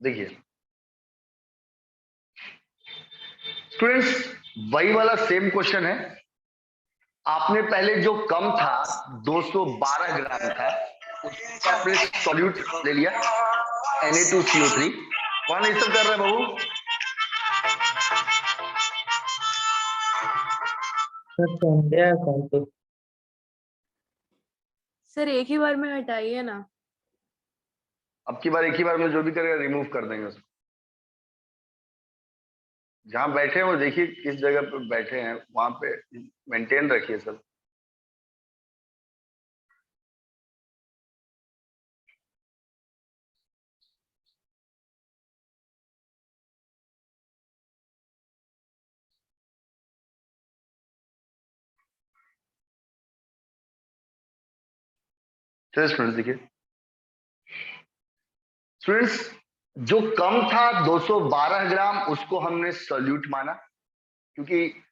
देखिए स्टूडेंट्स, वही वाला सेम क्वेश्चन है। आपने पहले जो कम था 212 ग्राम था, उसका आपने सॉल्यूट ले लिया Na2CO3। कौन ये सब कर रहा है बाबू? सर एक ही बार में हटाइए ना। अब की बार एक ही बार में जो भी करेगा रिमूव कर देंगे उसको। जहां बैठे हैं वो देखिए किस जगह पे बैठे हैं, वहां पे मेंटेन रखिए सब। चलिए स्टूडेंट्स देखिए, स्टूडेंट्स जो कम था 212 ग्राम उसको हमने सॉल्यूट माना, क्योंकि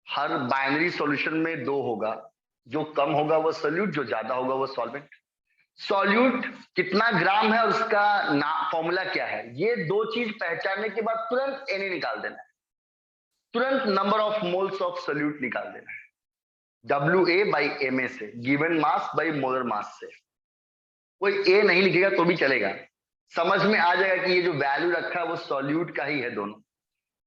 हर बाइनरी सॉल्यूशन में दो होगा। जो कम होगा वो सॉल्यूट, जो ज्यादा होगा वो सॉल्वेंट। सॉल्यूट कितना ग्राम है और उसका फॉर्मूला क्या है, ये दो चीज पहचानने के बाद तुरंत Na निकाल देना है, तुरंत number of moles of solute निकाल देना है WA/Ma से, given mass by molar mass से। कोई ए नहीं लिखेगा तो भी चलेगा, समझ में आ जाएगा कि ये जो वैल्यू रखा है वो सॉल्यूट का ही है। दोनों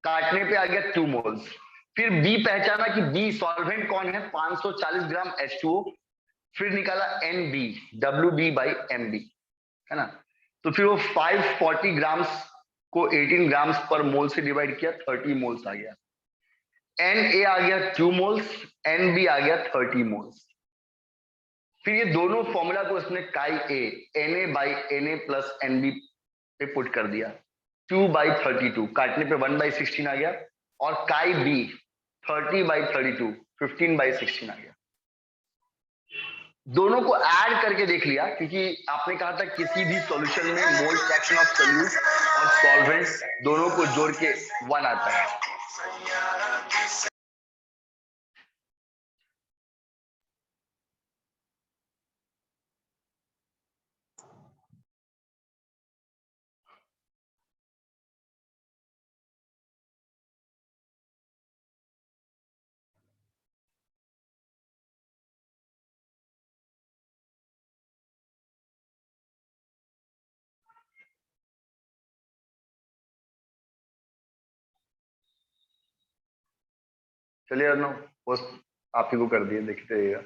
काटने पे आ गया 2 मोल्स। फिर बी पहचाना कि बी सॉल्वेंट कौन है, 540 ग्राम H2O। फिर निकाला NB, WB/MB, है ना। तो फिर वो 540 ग्राम्स को 18 ग्राम्स पर मोल से डिवाइड किया, 30 मोल्स आ गया। Na आ गया 2 मोल्स, NB आ गया 30 मोल्स। फिर ये दोनों फॉर्मूला को उसने काई ए, Na/Na प्लस NB पे पुट कर दिया। 2/32 काटने पे 1/16 आ गया, और काई बी 30/32 15/16 आ गया। दोनों को ऐड करके देख लिया, क्योंकि आपने कहा था किसी भी सॉल्यूशन में मोल फ्रैक्शन ऑफ सॉल्यूट और सॉल्वेंट दोनों को जोड़ के 1 आता है। चलिए अर्नव, पोस्ट आप ही को कर दिए, देखते रहिएगा।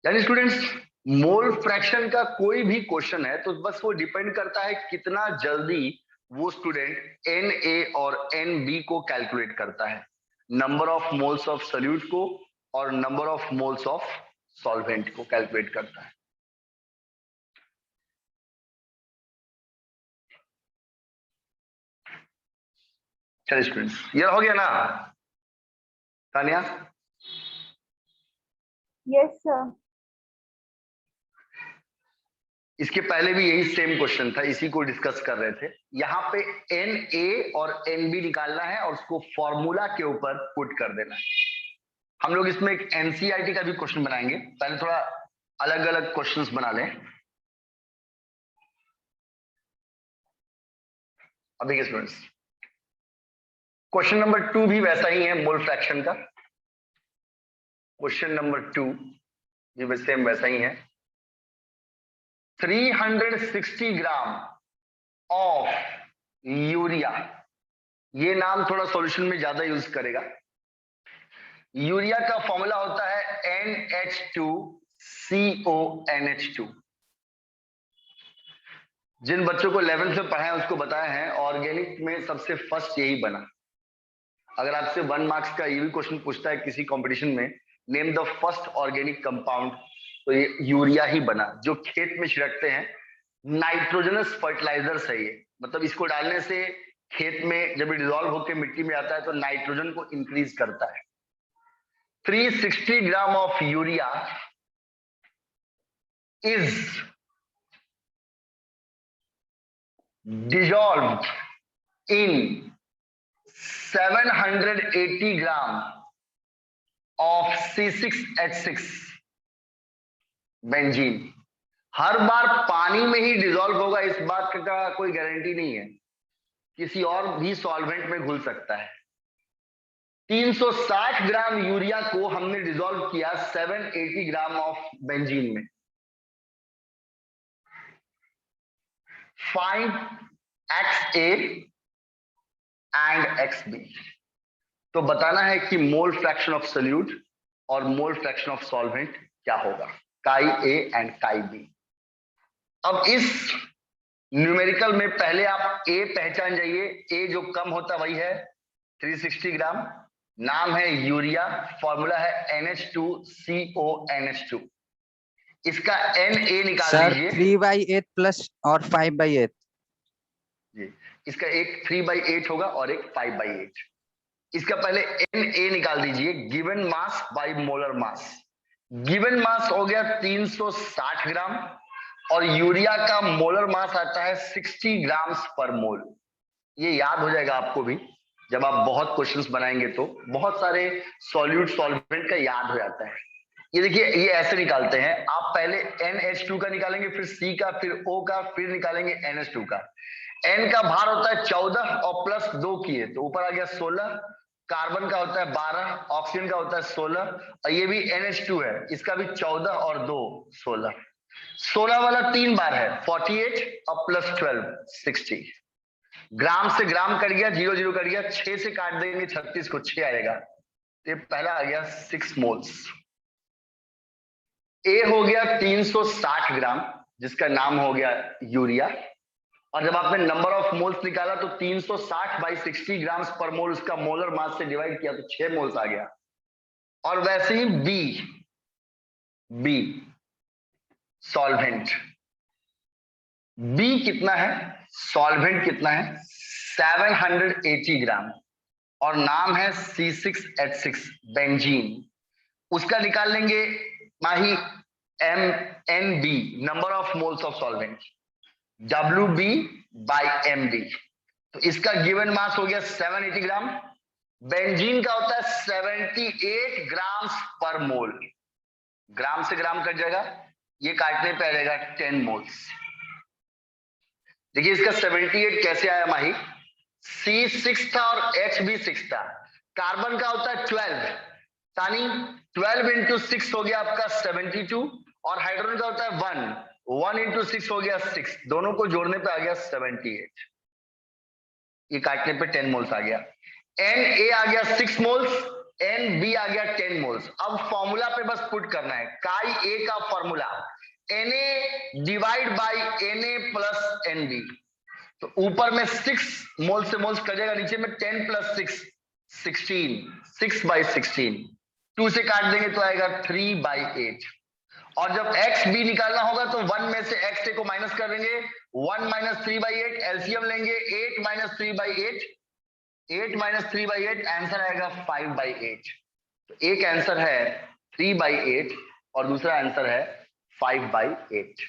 यानी स्टूडेंट्स, मोल फ्रैक्शन का कोई भी क्वेश्चन है तो बस वो डिपेंड करता है कितना जल्दी वो स्टूडेंट Na और NB को कैलकुलेट करता है, number of moles of solute को और number of moles of solvent को कैलकुलेट करता है। चलिए स्टूडेंट्स, ये हो गया ना तानिया? Yes sir. इसके पहले भी यही सेम क्वेश्चन था, इसी को डिस्कस कर रहे थे। यहाँ पे Na और NB निकालना है और उसको फॉर्मूला के ऊपर पुट कर देना है। हम लोग इसमें एक NCERT का भी क्वेश्चन बनाएंगे, पहले थोड़ा अलग अलग क्वेश्चंस बना लें। अब देखिए स्टूडेंट्स, क्वेश्चन नंबर 2 भी वैसा ही है, मोल फ्रैक्शन का। क्वेश्चन नंबर 2 भी सेम वैसा ही है। 360 ग्राम ऑफ यूरिया, ये नाम थोड़ा सॉल्यूशन में ज्यादा यूज करेगा। यूरिया का फॉर्मूला होता है NH2CONH2। जिन बच्चों को 11th में पढ़ा है उसको बताया है, ऑर्गेनिक में सबसे फर्स्ट यही बना। अगर आपसे 1 मार्क्स का ये भी क्वेश्चन पूछता है किसी कंपटीशन में, name the first organic compound, तो ये यूरिया ही बना, जो खेत में छिड़कते हैं। नाइट्रोजनस फर्टिलाइजर्स है ये, मतलब इसको डालने से खेत में जब डिजोल्व होकर मिट्टी में आता है तो नाइट्रोजन को इंक्रीज करता है। 360 gram of urea is dissolved in 780 gram of C6H6 benzene। हर बार पानी में ही डिसॉल्व होगा इस बात का कोई गारंटी नहीं है, किसी और भी सॉल्वेंट में घुल सकता है। 360 ग्राम यूरिया को हमने डिसॉल्व किया 780 ग्राम ऑफ बेंजीन में। Find XA and XB। तो बताना है कि मोल फ्रैक्शन ऑफ सोल्यूट और मोल फ्रैक्शन ऑफ सॉल्वेंट क्या होगा, काई A एंड काई B। अब इस न्यूमेरिकल में पहले आप A पहचान जाइए। A जो कम होता वही है 360 ग्राम, नाम है यूरिया, फॉर्मूला है NH2CONH2। इसका Na निकाल सर दीजिए 3/8 प्लस और 5/8। जी, इसका एक 3/8 होगा और एक 5/8। इसका पहले Na निकाल दीजिए, given mass by molar mass. Given mass हो गया 360 ग्राम और यूरिया का मोलर मास आता है 60 ग्राम्स पर मोल। ये याद हो जाएगा आपको भी, जब आप बहुत क्वेश्चंस बनाएंगे तो बहुत सारे सॉल्यूट सॉल्वेंट का याद हो जाता है। ये देखिए, ये ऐसे निकालते हैं, आप पहले NH2 का निकालेंगे, फिर C का, फिर O का, फिर निकालेंगे NH2 का। N का भार होता है 14 और प्लस 2 किए तो ऊपर आ गया 16, कार्बन का होता है 12, ऑक्सीजन का होता है 16 और ये भी NH2 है, इसका भी 14 और 2 16। 16 वाला 3 बार है 48 और प्लस 12 60। ग्राम से ग्राम कट गया, 0 0 कट गया, 6 से काट देंगे 36 को, 6 आएगा। ये पहला आ गया 6 मोल्स। ए हो गया 360 ग्राम जिसका नाम हो गया यूरिया, और जब आपने नंबर ऑफ मोल्स निकाला तो 360 बाई 60 ग्राम पर मोल उसका मोलर मास से डिवाइड किया तो 6 मोल्स आ गया। और वैसे ही बी सॉल्वेंट, बी कितना है, सॉल्वेंट कितना है 780 ग्राम और नाम है C6H6 बेंजीन। उसका निकाल लेंगे माही MNB, number of moles of solvent, WB by MB। तो इसका गिवन मास हो गया 780 ग्राम। बेंजीन का होता है 78 ग्राम पर मोल, ग्राम से ग्राम कट जाएगा, ये काटने पे आ जाएगा 10 मोल्स। देखिए इसका 78 कैसे आया माही, C6 था और H भी 6 था। कार्बन का होता है 12, यानी 12 इंटू 6 हो गया आपका 72, और हाइड्रोजन का होता है 1 इंटू 6 हो गया 6, दोनों को जोड़ने पे आ गया 78। ये काटने पे 10 मोल्स आ गया। Na आ गया 6 मोल्स, Nb आ गया 10 मोल्स। अब फॉर्मूला पे बस पुट करना है, काई A का formula Na divide by Na plus Nb। तो ऊपर में 6 मोल से मोल्स कटेगा, नीचे में 10 प्लस 6 16, 6 बाई 16, 2 से काट देंगे तो आएगा 3/8। और जब XB निकालना होगा तो 1 में से XA को माइनस कर देंगे, 1 माइनस 3/8, एलसीएम लेंगे 8 माइनस 3/8, 8 माइनस 3/8, आंसर आएगा 5/8। तो एक आंसर है 3/8 और दूसरा आंसर है 5/8।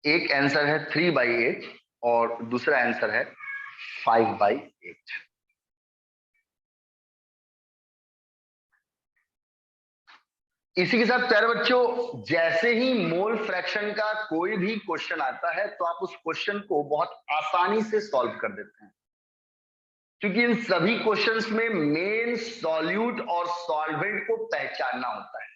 एक आंसर है 3/8 और दूसरा आंसर है 5/8। इसी के साथ प्यारे बच्चों, जैसे ही मोल फ्रैक्शन का कोई भी क्वेश्चन आता है तो आप उस क्वेश्चन को बहुत आसानी से सॉल्व कर देते हैं, क्योंकि इन सभी क्वेश्चंस में मेन सॉल्यूट और सॉल्वेंट को पहचानना होता है।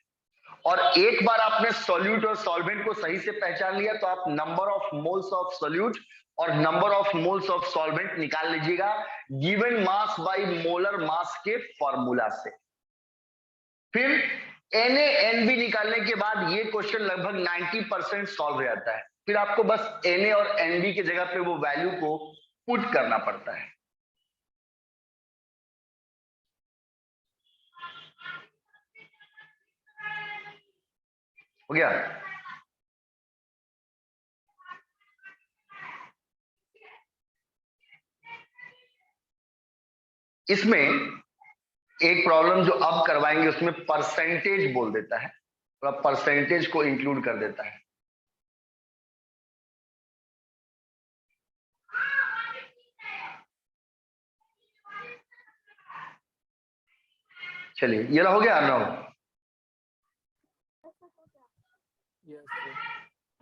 और एक बार आपने सॉल्यूट और सॉल्वेंट को सही से पहचान लिया तो आप number of moles of solute और number of moles of solvent निकाल लीजिएगा given mass by molar mass के फॉर्मूला से। फिर Na-Nb निकालने के बाद ये क्वेश्चन लगभग 90% सॉल्व हो जाता है। फिर आपको बस Na और Nb की जगह पे वो वैल्यू को पुट करना पड़ता है। हो गया? इसमें एक प्रॉब्लम जो अब करवाएंगे उसमें परसेंटेज बोल देता है, और परसेंटेज को इंक्लूड कर देता है। चलिए ये हो गया अर्णव।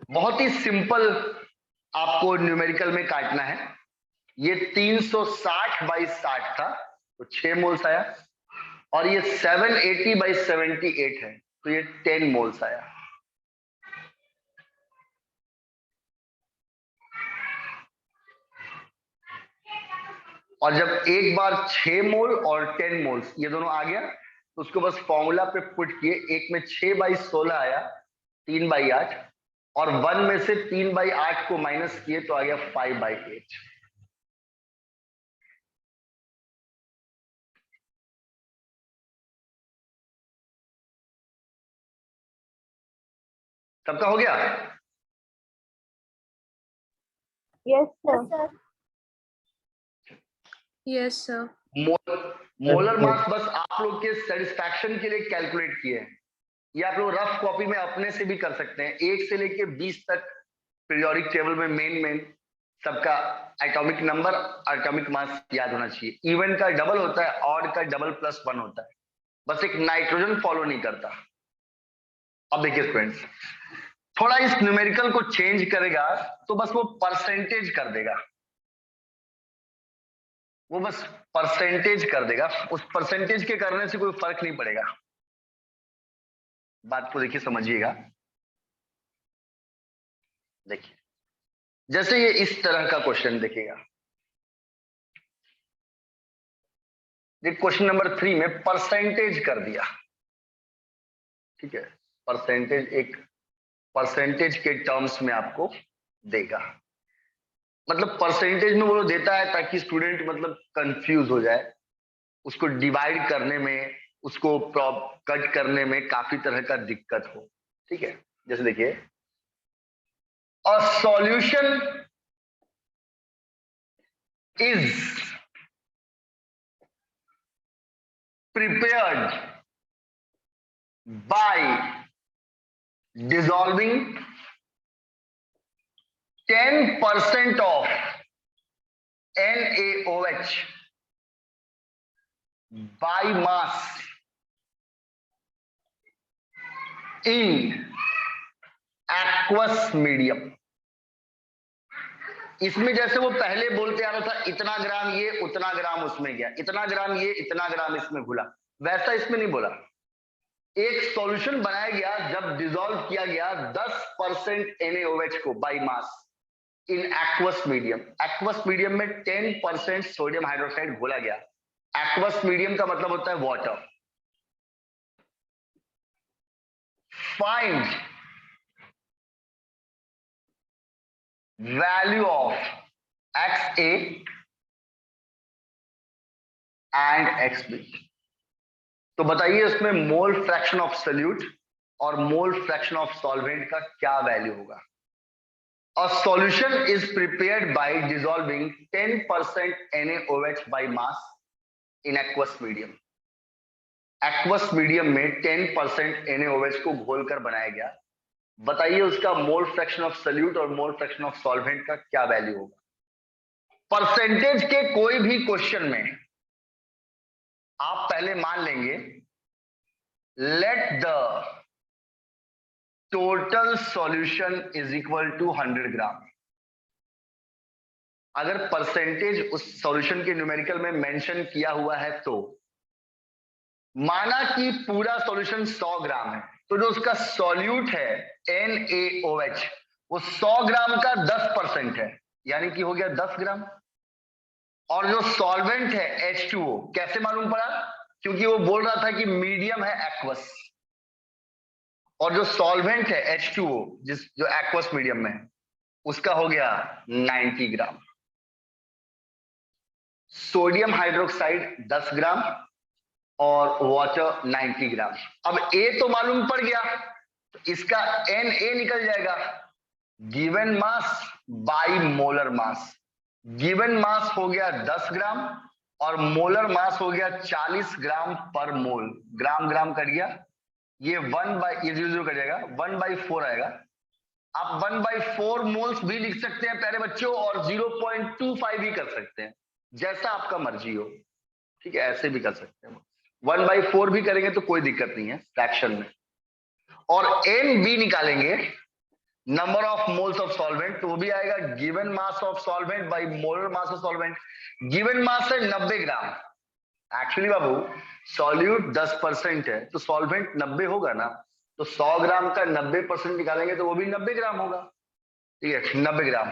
बहुत ही सिंपल आपको न्यूमेरिकल में काटना है। ये 360/60 था तो 6 मोल्स आया, और ये 780/78 है तो ये 10 मोल्स आया। और जब एक बार 6 मोल और 10 मोल्स ये दोनों आ गया तो उसको बस फॉर्मूला पे पुट किए। एक में 6/16 आया 3/8, और 1 में से 3/8 को माइनस किए तो आ गया 5/8। सबका हो गया? Yes sir. Yes sir. Molar mass बस आप लोग के सेटिस्फैक्शन के लिए कैलकुलेट किए हैं। ये आप लोग रफ कॉपी में अपने से भी कर सकते हैं। 1 से लेके 20 तक पीरियोडिक टेबल में मेन सबका एटॉमिक नंबर, एटॉमिक मास याद होना चाहिए। इवन का डबल होता है, ऑड का डबल +1 होता है, बस एक नाइट्रोजन फॉलो नहीं करता। अब देखिए स्टूडेंट्स, थोड़ा इस न्यूमेरिकल को चेंज करेगा तो बस वो परसेंटेज कर देगा, वो बस परसेंटेज कर देगा। उस परसेंटेज के करने से कोई फर्क नहीं पड़ेगा। बात को देखिए, समझिएगा। देखिए जैसे ये इस तरह का क्वेश्चन देखिएगा, क्वेश्चन नंबर 3 में परसेंटेज कर दिया, ठीक है। परसेंटेज एक परसेंटेज के टर्म्स में आपको देगा, मतलब परसेंटेज में वो लोग देता है ताकि स्टूडेंट मतलब कंफ्यूज हो जाए। उसको डिवाइड करने में, उसको कट करने में काफी तरह का दिक्कत हो, ठीक है। जैसे देखिए, a solution is prepared by dissolving 10% of NaOH by mass in aqueous medium। इसमें जैसे वो पहले बोलते आ रहा था इतना ग्राम ये, उतना ग्राम उसमें गया, इतना ग्राम ये, इतना ग्राम इसमें घुला, वैसा इसमें नहीं बोला। एक सॉल्यूशन बनाया गया जब डिसॉल्व किया गया 10% NaOH को by mass in aqueous medium. Aqueous medium में 10% सोडियम हाइड्रोक्साइड घोला गया। एक्वस मीडियम का मतलब होता है water. Find value of XA and XB। तो बताइए उसमें मोल फ्रैक्शन ऑफ सोल्यूट और मोल फ्रैक्शन ऑफ सॉल्वेंट का क्या वैल्यू होगा। A solution is prepared by dissolving 10% NaOH by mass in aqueous medium। aqueous medium में 10% NaOH को घोलकर बनाया गया। बताइए उसका मोल फ्रैक्शन ऑफ सोल्यूट और मोल फ्रैक्शन ऑफ सॉल्वेंट का क्या वैल्यू होगा। परसेंटेज के कोई भी क्वेश्चन में आप पहले मान लेंगे let the total solution is equal to 100 gram. अगर परसेंटेज उस सॉल्यूशन के न्यूमेरिकल में मेंशन किया हुआ है तो माना कि पूरा सॉल्यूशन 100 ग्राम है, तो जो उसका सॉल्यूट है NaOH वो 100 ग्राम का 10% है, यानी कि हो गया 10 ग्राम। और जो सॉल्वेंट है H2O, कैसे मालूम पड़ा? क्योंकि वो बोल रहा था कि मीडियम है एक्वस, और जो सॉल्वेंट है H2O जो एक्वस मीडियम में है उसका हो गया 90 ग्राम। सोडियम हाइड्रोक्साइड 10 ग्राम और वाटर 90 ग्राम। अब A तो मालूम पड़ गया, तो इसका Na निकल जाएगा, given mass by molar mass. Given mass हो गया 10 ग्राम और मोलर मास हो गया 40 ग्राम पर मोल। ग्राम ग्राम कट गया, ये 0 कट जाएगा, 1/4 आएगा। आप 1/4 मोल्स भी लिख सकते हैं प्यारे बच्चों, और 0.25 भी कर सकते हैं, जैसा आपका मर्जी हो, ठीक है, ऐसे भी कर सकते हैं। 1/4 भी करेंगे तो कोई दिक्कत नहीं है फ्रैक्शन में। और NB निकालेंगे, number of moles of solvent, तो वो भी आएगा given mass of solvent bye molar mass of solvent. Given mass है 90 ग्राम। एक्चुअली बाबू सॉल्यूट 10% है तो सॉल्वेंट 90 होगा ना, तो 100 ग्राम का 90% निकालेंगे तो वो भी 90 ग्राम होगा। ठीक है, 90 ग्राम।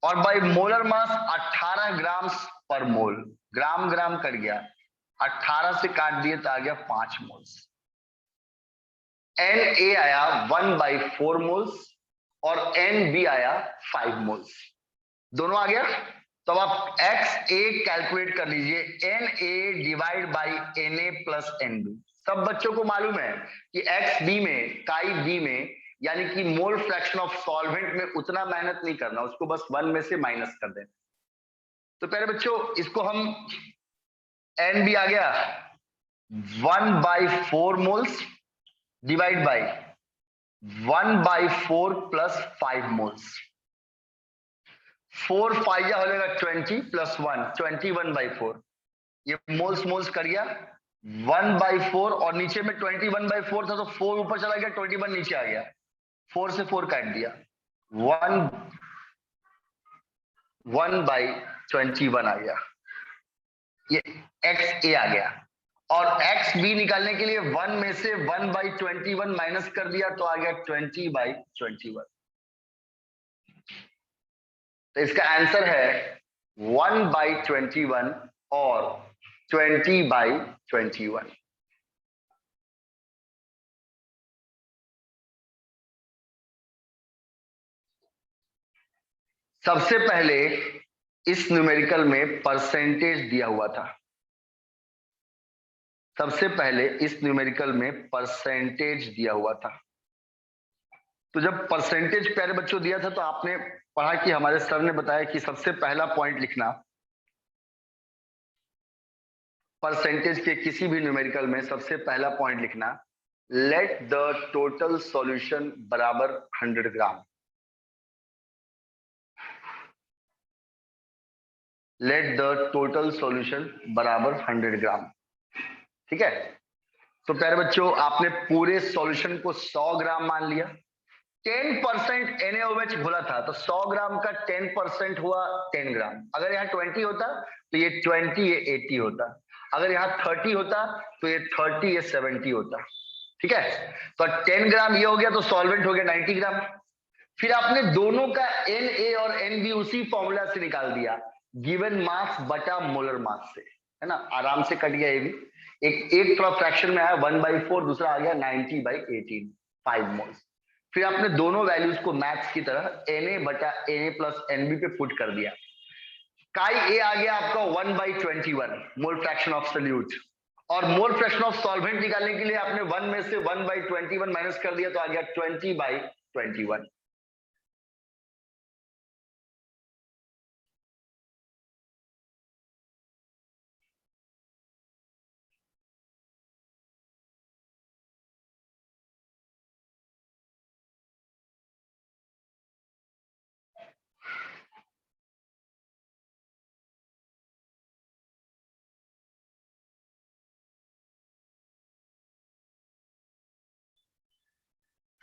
और बाय मोलर मास 18 ग्राम पर मोल। ग्राम ग्राम कट गया, 18 से काट दिए तो आ गया 5 मोल्स। Na आया 1/4 मोल्स और NB आया 5 मोल्स। दोनों आ गया। तो अब आप XA कैलकुलेट कर लीजिए, Na divide by Na plus NB। सब बच्चों को मालूम है कि XB में, काई B में, यानी कि मोल फ्रैक्शन ऑफ सॉल्वेंट में उतना मेहनत नहीं करना, उसको बस 1 में से माइनस कर देना। तो पहले बच्चों इसको हम, NB आ गया 1/4 moles divide by 1/4 plus 5 moles. 4 5 हो जाएगा 20 प्लस 1 21/4। ये मोल्स मोल्स कर गया 1/4 और नीचे में 21/4 था तो 4 ऊपर चला गया, 21 नीचे आ गया, 4 से 4 काट दिया, 1/21 आ गया। ये XA आ गया। और XB निकालने के लिए 1 में से 1/21 माइनस कर दिया तो आ गया 20/21। तो इसका आंसर है 1/21 और 20/21। सबसे पहले इस न्यूमेरिकल में परसेंटेज दिया हुआ था। सबसे पहले इस न्यूमेरिकल में परसेंटेज दिया हुआ था। तो जब परसेंटेज प्यारे बच्चों दिया था तो आपने पढ़ा कि हमारे सर ने बताया कि सबसे पहला पॉइंट लिखना, परसेंटेज के किसी भी न्यूमेरिकल में सबसे पहला पॉइंट लिखना, लेट द टोटल सॉल्यूशन बराबर 100 ग्राम। लेट द टोटल सॉल्यूशन बराबर 100 ग्राम। ठीक है, तो प्यारे बच्चों आपने पूरे सॉल्यूशन को 100 ग्राम मान लिया। 10% NaOH घुला था तो 100 ग्राम का 10% हुआ 10 ग्राम। अगर यहाँ 20 होता तो ये 20 ये 80 होता, अगर यहाँ 30 होता तो ये 30 ये 70 होता। ठीक है, तो 10 ग्राम ये हो गया तो सॉल्वेंट हो गया 90 ग्राम। फिर आपने दोनों का Na और NB उसी फॉर्मूला से निकाल दिया, गिवन मास बटा मोलर मास से, है ना, आराम से कट गया। ये भी एक थोड़ा फ्रैक्शन में आया 1/4, दूसरा आ गया 90/18, 5 मोल्स। फिर आपने दोनों वैल्यूज को मैथ्स की तरह Na बटा Na प्लस NB पे पुट कर दिया। काई A आ गया आपका 1/21 मोल फ्रैक्शन ऑफ सॉल्यूट, और मोल फ्रैक्शन ऑफ सॉल्वेंट निकालने के लिए आपने 1 में से 1/21 माइनस कर दिया तो आ गया 20/21।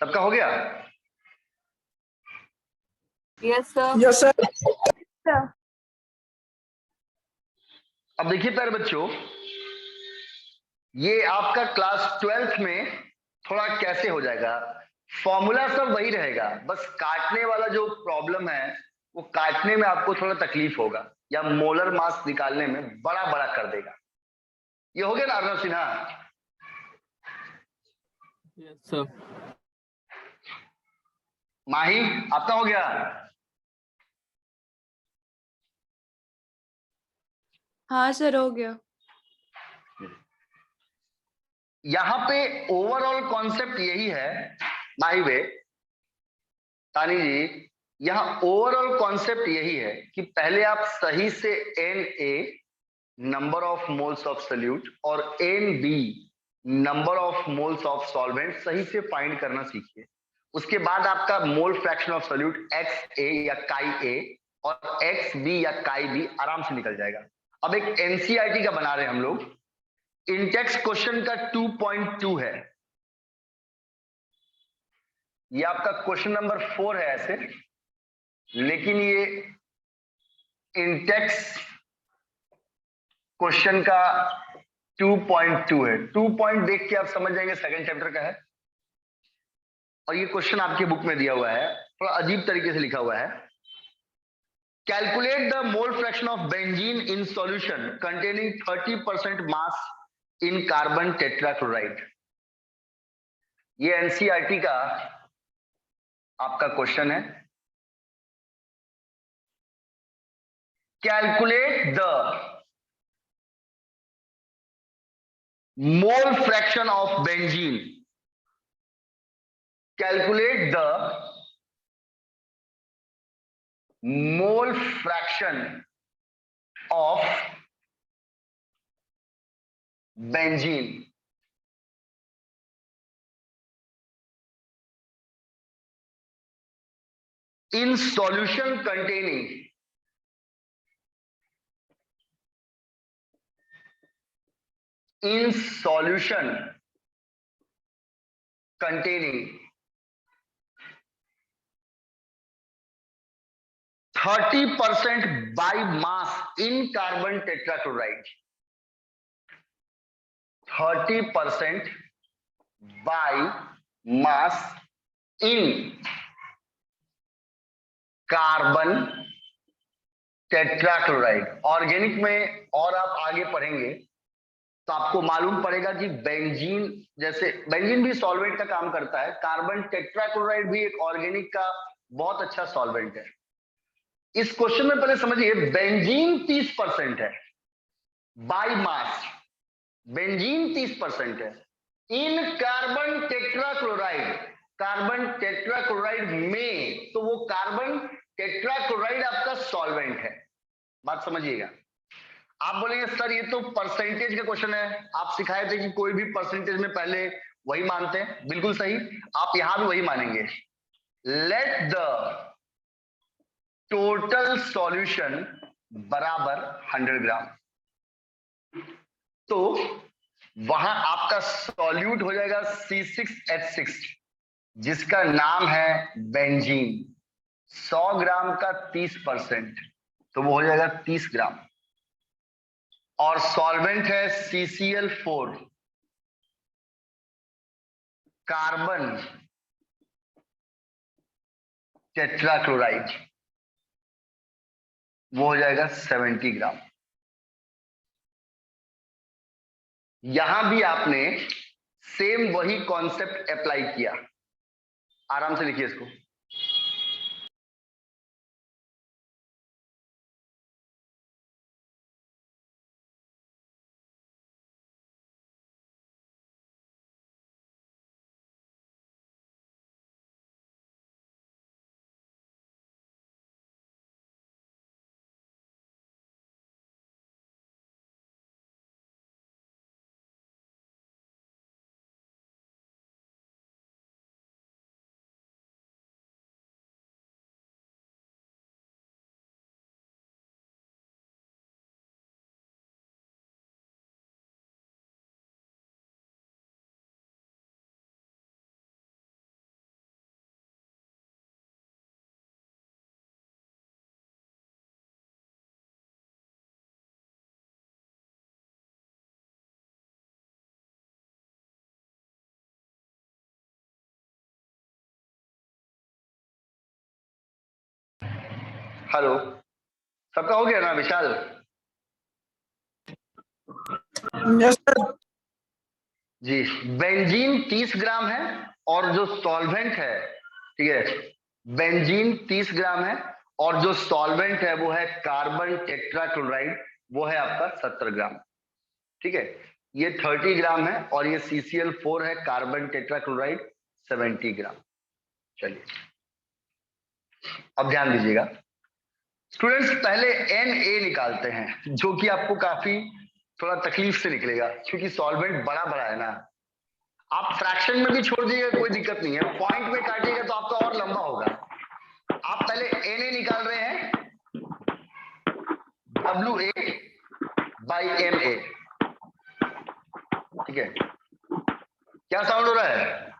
सबका हो गया? Yes sir. Yes sir. अब देखिए प्यारे बच्चों, ये आपका क्लास 12th में थोड़ा कैसे हो जाएगा, फॉर्मूला सब वही रहेगा, बस काटने वाला जो प्रॉब्लम है वो काटने में आपको थोड़ा तकलीफ होगा, या मोलर मास निकालने में बड़ा बड़ा कर देगा। ये हो गया ना अर्नव सिन्हा? Yes sir. माही आपका हो गया? हाँ सर हो गया। यहां पे ओवरऑल कॉन्सेप्ट यही है माही वे, तानी जी, यहां ओवरऑल कॉन्सेप्ट यही है कि पहले आप सही से Na number of moles of solute और NB number of moles of solvent सही से फाइंड करना सीखिए। उसके बाद आपका mole fraction of solute XA या काई A और XB या काई B आराम से निकल जाएगा। अब एक NCERT का बना रहे हैं हम लोग, इंटेक्स क्वेश्चन का 2.2 है, ये आपका क्वेश्चन नंबर 4 है ऐसे, लेकिन ये इंटेक्स क्वेश्चन का 2.2 है। 2 पॉइंट देख के आप समझ जाएंगे सेकंड चैप्टर का है। और ये क्वेश्चन आपके बुक में दिया हुआ है, थोड़ा अजीब तरीके से लिखा हुआ है। Calculate the mole fraction of benzene in solution containing 30% mass in carbon tetrachloride. ये एनसीईआरटी का आपका क्वेश्चन है। Calculate the mole fraction of benzene, calculate the mole fraction of benzene in solution containing in solution containing 30% by mass in carbon tetrachloride, 30% by mass in carbon tetrachloride. Organic में और आप आगे पढ़ेंगे तो आपको मालूम पड़ेगा कि बेंजीन, जैसे बेंजीन भी सॉल्वेंट का काम करता है, कार्बन टेट्राक्लोराइड भी एक ऑर्गेनिक का बहुत अच्छा सॉल्वेंट है। इस क्वेश्चन में पहले समझिए, बेंजीन 30% है बाय मास, बेंजीन 30% है इन कार्बन टेट्राक्लोराइड, कार्बन टेट्राक्लोराइड में, तो वो कार्बन टेट्राक्लोराइड आपका सॉल्वेंट है। बात समझिएगा। आप बोलेंगे सर ये तो परसेंटेज का क्वेश्चन है, आप सिखाए थे कि कोई भी परसेंटेज में पहले वही मानते हैं। बिल्कुल सही, आप यहां भी वही मानेंगे। लेट द टोटल सॉल्यूशन बराबर 100 ग्राम, तो वहां आपका सॉल्यूट हो जाएगा C6H6 जिसका नाम है बेंजीन। 100 ग्राम का 30%, तो वो हो जाएगा 30 ग्राम। और सॉल्वेंट है CCl4, कार्बन टेट्राक्लोराइड, वो हो जाएगा 70 ग्राम। यहां भी आपने सेम वही कॉन्सेप्ट अप्लाई किया। आराम से लिखिए इसको। हेलो, सबका हो गया ना विशाल? Yes sir. जी, बेंजीन 30 ग्राम है और जो सॉल्वेंट है, ठीक है, बेंजीन 30 ग्राम है और जो सॉल्वेंट है वो है कार्बन टेट्राक्लोराइड, वो है आपका 70 ग्राम। ठीक है, ये 30 ग्राम है और ये CCl4 है, कार्बन टेट्राक्लोराइड 70 ग्राम। चलिए अब ध्यान दीजिएगा स्टूडेंट्स, पहले Na निकालते हैं, जो कि आपको काफी थोड़ा तकलीफ से निकलेगा क्योंकि सॉल्वेंट बड़ा बड़ा है ना। आप फ्रैक्शन में भी छोड़ दीजिएगा कोई दिक्कत नहीं है, पॉइंट में काटिएगा तो आपका और लंबा होगा। आप पहले Na निकाल रहे हैं, WA by MA, ठीक है, क्या साउंड हो रहा है?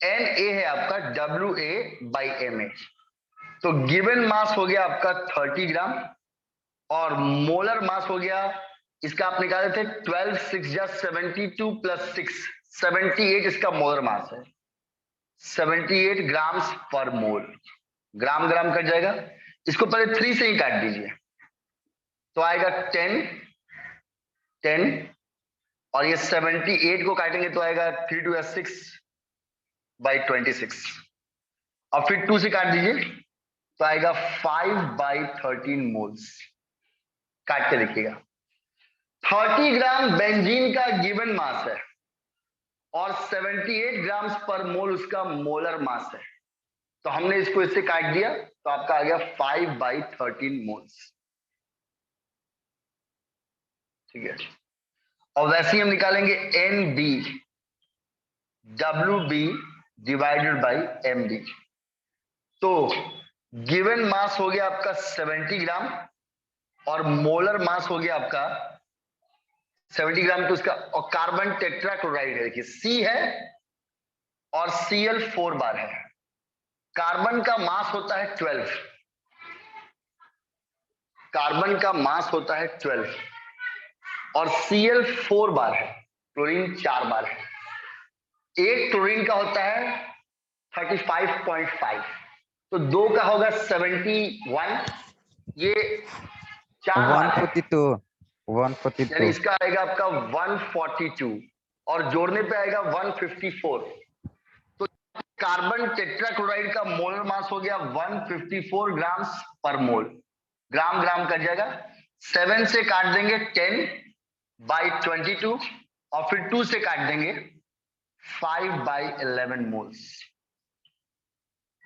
एन ए है आपका WA/MA। तो गिवन मास हो गया आपका 30 ग्राम और मोलर मास हो गया, इसका आप निकाले थे 12 6 जा 72 प्लस 6 78, इसका मोलर मास है 78 ग्राम्स पर मोल। ग्राम ग्राम कट जाएगा, इसको पहले 3 से ही काट दीजिए तो आएगा 10 और ये 78 को काटेंगे तो आएगा 3 2 6/26 और फिर 2 से काट दीजिए तो आएगा 5/13 मोल्स। काट के देखिएगा। 30 ग्राम बेंजीन का गिवन मास है और 78 ग्राम्स पर मोल उसका मोलर मास है, तो हमने इसको इससे काट दिया तो आपका आ गया 5/13 मोल्स। ठीक है, और वैसे ही हम निकालेंगे NB WB/MB। तो गिवन मास हो गया आपका 70 ग्राम और मोलर मास हो गया आपका 70 ग्राम, तो उसका और कार्बन टेट्राक्लोराइड है, देखिए C है और Cl4 बार है। कार्बन का मास होता है 12, कार्बन का मास होता है 12 और Cl4 बार है, क्लोरीन 4 बार है। एक क्लोरीन का होता है 35.5, तो 2 का होगा 71, ये 4 बार है, 142 यानी इसका आएगा आपका 142 और जोड़ने पे आएगा 154। तो कार्बन टेट्राक्लोराइड का मोलर मास हो गया 154 ग्राम्स पर मोल। ग्राम ग्राम कर जाएगा, 7 से काट देंगे 10/22 और फिर 2 से काट देंगे 5/11 मोल्स।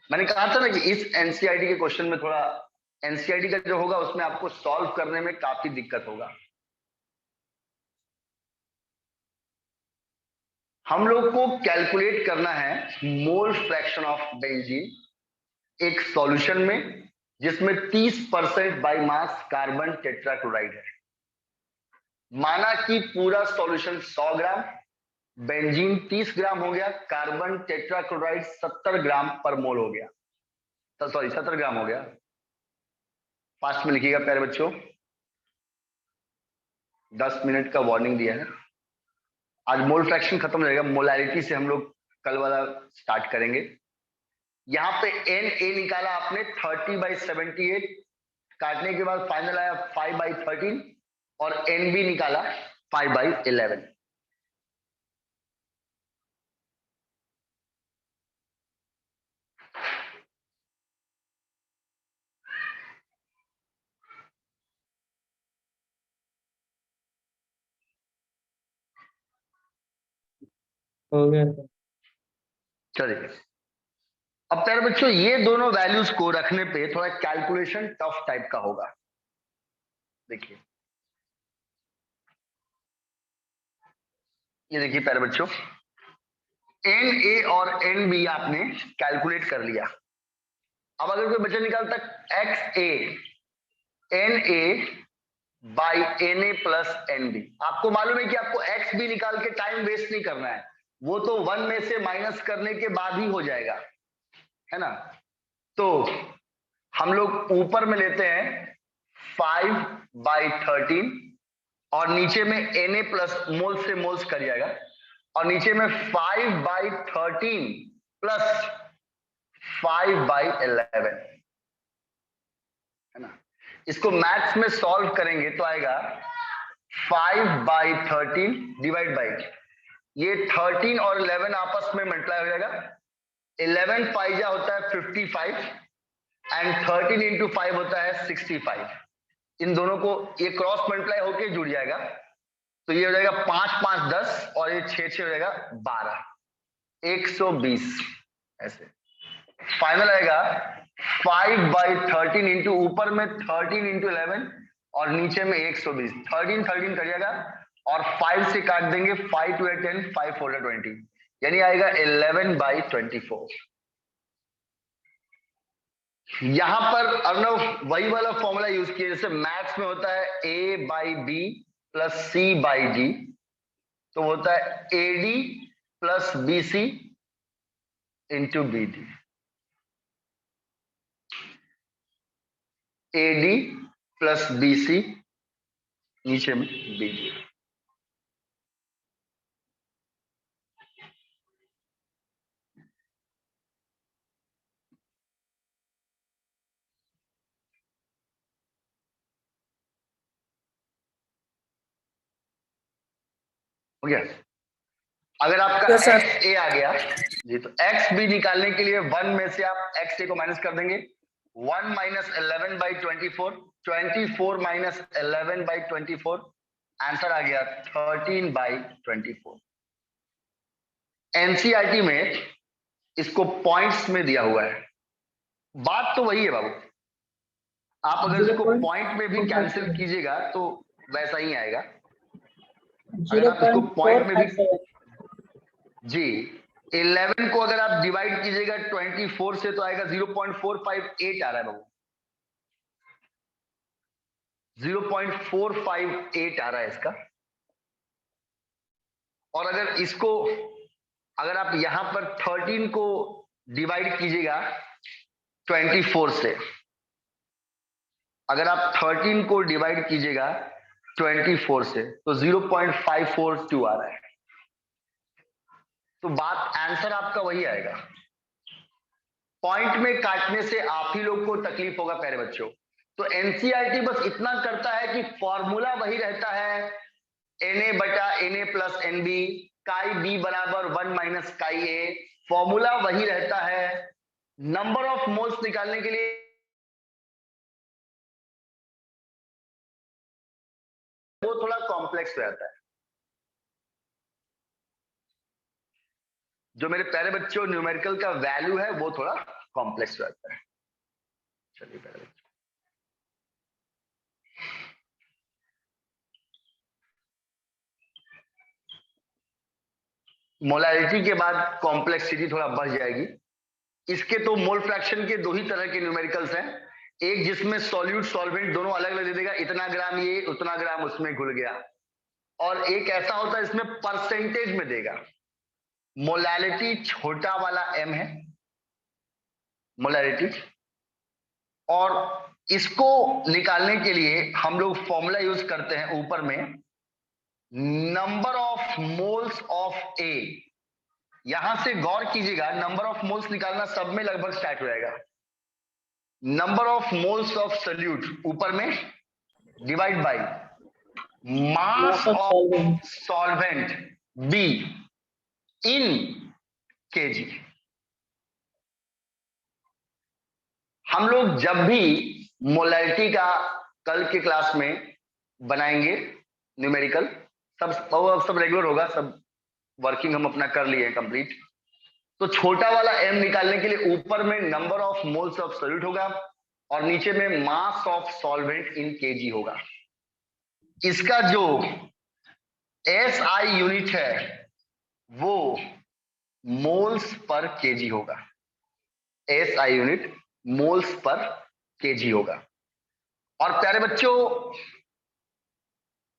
मैंने कहा था ना कि इस एनसीईआरटी के क्वेश्चन में थोड़ा, एनसीईआरटी का जो होगा उसमें आपको सॉल्व करने में काफी दिक्कत होगा। हम लोग को कैलकुलेट करना है मोल फ्रैक्शन ऑफ बेंजीन एक सॉल्यूशन में जिसमें 30% बाय मास कार्बन टेट्राक्लोराइड है। माना कि पूरा सॉल्यूशन 100 ग्राम, बेंजीन 30 ग्राम हो गया, कार्बन टेट्राक्लोराइड 70 ग्राम पर मोल हो गया, सॉरी 70 ग्राम हो गया। फास्ट में लिखिएगा प्यारे बच्चों, 10 मिनट का वार्निंग दिया है। आज मोल फ्रैक्शन खत्म हो जाएगा, मोलैरिटी से हम लोग कल वाला स्टार्ट करेंगे। यहां पे Na निकाला आपने 30/78, काटने के बाद फाइनल आया 5/13 और Nb निकाला 5/11। हो गया। चलिए, अब प्यारे बच्चों ये दोनों वैल्यूज को रखने पे थोड़ा कैलकुलेशन टफ टाइप का होगा। देखिए, ये देखिए प्यारे बच्चों, Na और Nb आपने कैलकुलेट कर लिया। अब अगर कोई बच्चा निकालता XA Na/Na प्लस Nb, आपको मालूम है कि आपको X भी निकाल के टाइम वेस्ट नहीं करना है, वो तो 1 में से माइनस करने के बाद ही हो जाएगा, है ना। तो हम लोग ऊपर में लेते हैं 5/13 और नीचे में Na प्लस मोल से मोल्स कर जाएगा और नीचे में 5/13 प्लस 5/11, है ना। इसको मैथ्स में सॉल्व करेंगे तो आएगा 5/13 डिवाइड बाई, ये 13 और 11 आपस में मल्टीप्लाई हो जाएगा, 11 5 होता है 55 एंड 13 इंटू 5 होता है 65। इन दोनों को ये क्रॉस मल्टीप्लाई होके जुड़ जाएगा, तो ये हो जाएगा 5 5 10 और ये 6 6 हो जाएगा 12, 120 ऐसे। फाइनल आएगा 5/13 इंटू ऊपर में 13 इंटू 11 और नीचे में 120, 13 13 कर जाएगा और 5 से काट देंगे, 5 2 10 5 4 20, यानी आएगा 11/24। यहां पर अर्णव वही वाला फॉर्मूला यूज किया जैसे मैथ्स में होता है A/B plus C by D, तो होता है AD plus BC into BD. AD plus BC नीचे में बीडी। हो गया? अगर आपका Yes, sir. एक्स ए आ गया जी, तो एक्स बी निकालने के लिए 1 में से आप एक्स ए को माइनस कर देंगे। 1 minus 11 by 24, 24 minus 11 by 24, answer आ गया 13 बाई 24। एनसीईआरटी में इसको पॉइंट्स में दिया हुआ है। बात तो वही है बाबू, आप अगर इसको पॉइंट में भी कैंसिल कीजिएगा तो वैसा ही आएगा। अगर आप इसको पॉइंट में भी जी 11 को अगर आप डिवाइड कीजिएगा 24 से तो आएगा 0.458 आ रहा है बाबू, 0.458 आ रहा है इसका। और अगर आप यहां पर 13 को डिवाइड कीजिएगा 24 से, अगर आप 13 को डिवाइड कीजिएगा 24 से तो 0.542 आ रहा है। तो बात आंसर आपका वही आएगा। पॉइंट में काटने से आप ही लोग को तकलीफ होगा प्यारे बच्चों। तो एनसीईआरटी बस इतना करता है कि फॉर्मूला वही रहता है, Na बटा Na प्लस एनबी, काई बी बराबर 1 माइनस काई ए, फॉर्मूला वही रहता है। नंबर ऑफ मोल्स निकालने के लिए वो थोड़ा कॉम्प्लेक्स रहता है। जो मेरे प्यारे बच्चों न्यूमेरिकल का वैल्यू है वो थोड़ा कॉम्प्लेक्स रहता है। चलिए प्यारे बच्चों, मोलैरिटी के बाद कॉम्प्लेक्सिटी थोड़ा बढ़ जाएगी। इसके तो मोल फ्रैक्शन के दो ही तरह के न्यूमेरिकल्स हैं, एक जिसमें सॉल्यूट सॉल्वेंट दोनों अलग अलग दे देगा, इतना ग्राम ये उतना ग्राम उसमें घुल गया, और एक ऐसा होता है इसमें परसेंटेज में देगा। मोलैरिटी छोटा वाला m है मोलैरिटी, और इसको निकालने के लिए हम लोग फॉर्मूला यूज करते हैं ऊपर में, नंबर ऑफ मोल्स ऑफ ए। यहां से गौर कीजिएगा, नंबर ऑफ मोल्स निकालना सब में लगभग स्टार्ट हो जाएगा। Number of moles of solute ऊपर में divide by mass of solvent be in KG. हम लोग जब भी मोलैरिटी का कल के क्लास में बनाएंगे न्यूमेरिकल, सब रेगुलर होगा, सब वर्किंग हम अपना कर लिए हैं कंप्लीट। तो छोटा वाला m निकालने के लिए ऊपर में number of moles of solute होगा और नीचे में mass of solvent in KG होगा। इसका जो SI यूनिट है वो मोल्स पर केजी होगा। SI unit moles per KG होगा। और प्यारे बच्चों,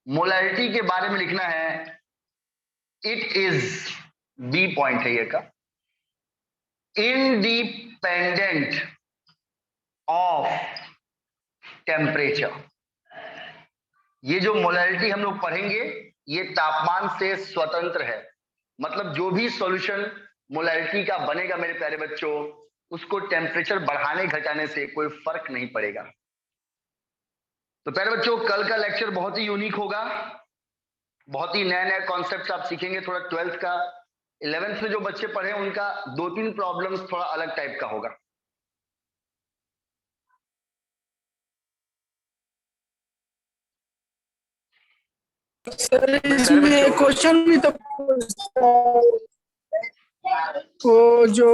मोलैरिटी के बारे में लिखना है, इट इज बी पॉइंट है ये का, इंडिपेंडेंट ऑफ टेम्परेचर। ये जो मोलैरिटी हम लोग पढ़ेंगे ये तापमान से स्वतंत्र है। मतलब जो भी सॉल्यूशन मोलैरिटी का बनेगा मेरे प्यारे बच्चों, उसको टेम्परेचर बढ़ाने घटाने से कोई फर्क नहीं पड़ेगा। तो प्यारे बच्चों, कल का लेक्चर बहुत ही यूनिक होगा, बहुत ही नया नया कॉन्सेप्ट आप सीखेंगे। थोड़ा 12th का 11th में जो बच्चे पढ़े उनका 2-3 प्रॉब्लम्स थोड़ा अलग टाइप का होगा। सर इसमें क्वेश्चन भी तो वो जो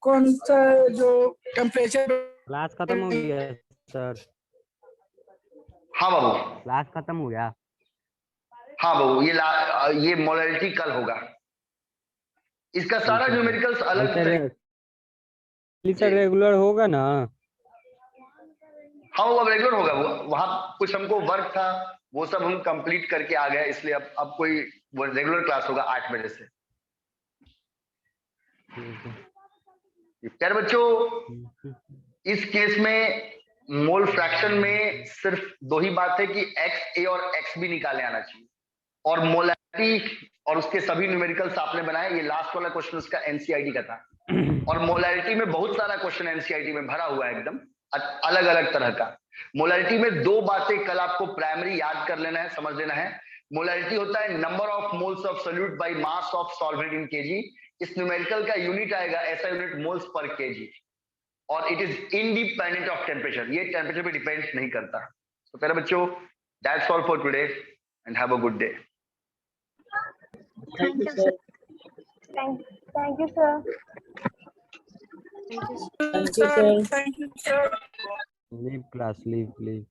कौन सा जो टेम्परेचर क्लास खत्म हो गया सर। हाँ बाबू, क्लास खत्म हो गया। हाँ बाबू, ये मोलैरिटी कल होगा। इसका सारा न्यूमेरिकल्स अलग सर रेगुलर होगा ना? हाँ वो अब रेगुलर होगा। वहां कुछ हमको वर्क था वो सब हम कंप्लीट करके आ गए, इसलिए अब कोई रेगुलर क्लास होगा 8 बजे से। प्यारे बच्चों, इस केस में मोल फ्रैक्शन में सिर्फ दो ही बात है कि एक्स ए और एक्स बी निकाले आना चाहिए, और मोलैरिटी और उसके सभी न्यूमेरिकल्स आपने बनाए। ये लास्ट वाला क्वेश्चन उसका एनसीईआरटी का था, और मोलैरिटी में बहुत सारा क्वेश्चन एनसीईआरटी में भरा हुआ है, एकदम अलग अलग तरह का। मोलैरिटी में दो बातें कल आपको प्राइमरी याद कर लेना है, समझ लेना है। मोलैरिटी होता है number of moles of solute by mass of solvent in KG. इस न्यूमेरिकल का यूनिट आएगा ऐसा यूनिट मोल्स पर केजी, और it is independent of temperature, ये टेम्परेचर पे डिपेंड नहीं करता। तो प्यारे बच्चों, that's all for today and have a good day. Thank you, sir. Thank you, sir. Thank you, sir. Thank you, sir. Leave class, leave.